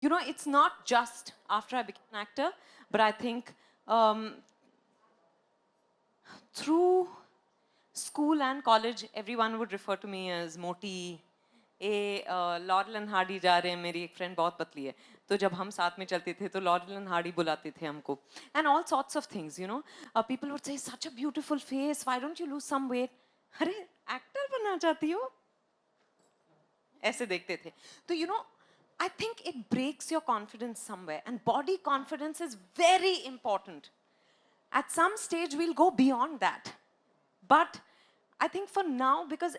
You know, it's not just after I became an actor, but I think through school and college, everyone would refer to me as Moti. Laurel and Hardy जा रहे हैं, मेरी एक friend बहुत पतली है, तो जब हम साथ में चलते थे तो लॉरेल एंड हार्डी बुलाते थे हमको, and all sorts of things, you know. People would say such a beautiful face, why don't you lose some weight. अरे एक्टर बनना चाहती हो, ऐसे देखते थे. तो you know, I think it breaks your confidence somewhere, and body confidence is very important. At some stage we'll go beyond that, but I think for now, because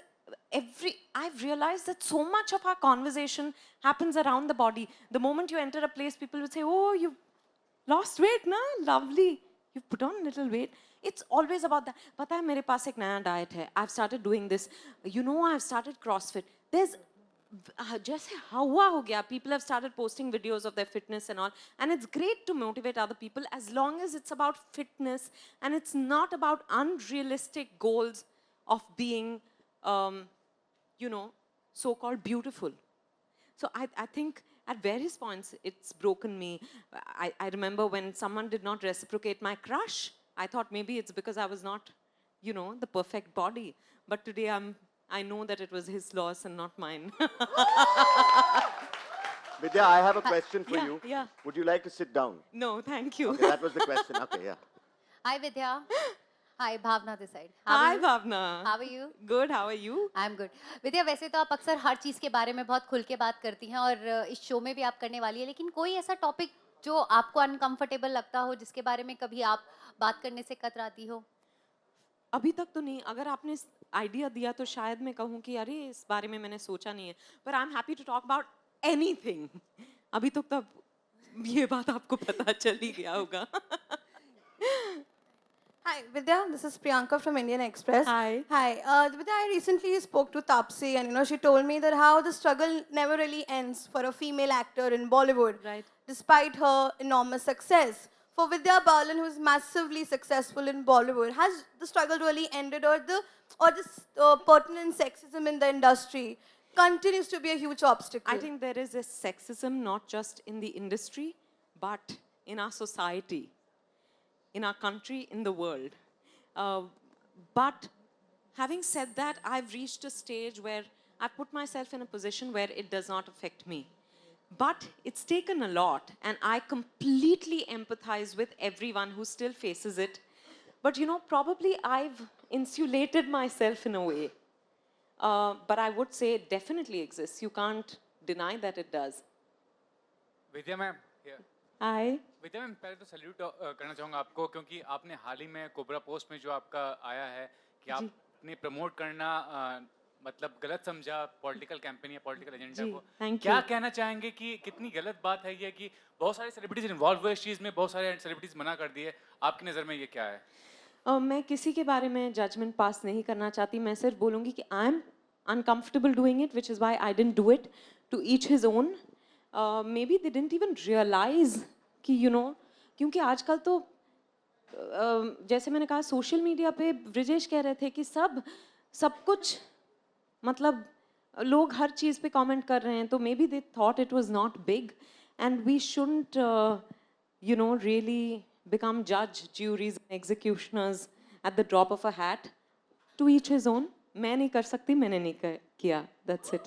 I've realized that so much of our conversation happens around the body. The moment you enter a place, people will say, oh, you lost weight, na? Lovely, you put on a little weight. It's always about that. Pata hai, mere paas ek naya diet hai, I've started doing this, you know, I've started CrossFit. There's जैसे हवा हो गया, people have started posting videos of their fitness and all, and it's great to motivate other people as long as it's about fitness and it's not about unrealistic goals of being you know, so-called beautiful. So I think at various points it's broken me. I remember when someone did not reciprocate my crush, I thought maybe it's because I was not, you know, the perfect body, but today I know that it was his loss and not mine. Vidya, I have a question for Yeah, you. yeah. Would you like to sit down? No, thank you. Okay, that was the question. Okay, yeah. Hi Vidya. Hi, Bhavna this side. How are Hi, you? Bhavna. How are you? Good, how are you? I'm good. विद्या, वैसे तो आप अक्सर हर चीज़ के बारे में बहुत खुल के बात करती हैं और इस शो में भी आप करने वाली है, लेकिन कोई ऐसा टॉपिक जो आपको अनकंफर्टेबल लगता हो, जिसके बारे में कभी आप बात करने से कतराती हो? अभी तक तो नहीं. अगर आपने आइडिया दिया तो शायद मैं कहूँ कि अरे इस बारे में मैंने सोचा नहीं है, पर I am happy to talk about anything. अभी तक तो ये बात आपको पता चल ही गया होगा. Hi, Vidya. This is Priyanka from Indian Express. Hi. Hi. Vidya, I recently spoke to Taapsee, and she told me that how the struggle never really ends for a female actor in Bollywood, Right. despite her enormous success. For Vidya Balan, who is massively successful in Bollywood, has the struggle really ended, or this pertinent sexism in the industry continues to be a huge obstacle? I think there is a sexism not just in the industry, but in our society, in our country, in the world. But having said that, I've reached a stage where I've put myself in a position where it does not affect me. But it's taken a lot, and I completely empathize with everyone who still faces it. But you know, probably I've insulated myself in a way. But I would say it definitely exists. You can't deny that it does. Vidya ma'am, Hi. Vidya ma'am, पहले तो salute करना चाहूँगा आपको, क्योंकि आपने हाल ही में cobra post में जो आपका आया है कि आपने प्रमोट करना मतलब गलत समझा पॉलिटिकल कैंपेन या पॉलिटिकल एजेंडा को. thank क्या you. कहना चाहेंगे कि कितनी गलत बात है ये कि बहुत सारे सेलिब्रिटीज इन्वॉल्व हुए इस चीज़ में, बहुत सारे सेलिब्रिटीज मना कर दिए. आपकी नज़र में ये क्या है? मैं किसी के बारे में जजमेंट पास नहीं करना चाहती. मैं सिर्फ बोलूँगी कि I am uncomfortable doing it, which is why I didn't do it. To each his own. Maybe they didn't even realize कि you know, क्योंकि आजकल तो जैसे मैंने कहा सोशल मीडिया पे ब्रिजेश कह रहे थे कि सब कुछ मतलब लोग हर चीज़ पे कमेंट कर रहे हैं, तो maybe they thought it was not big, and we shouldn't you know, really become judge, juries, and executioners at the drop of a hat. To each his own. मैं नहीं कर सकती, मैंने नहीं किया. That's it.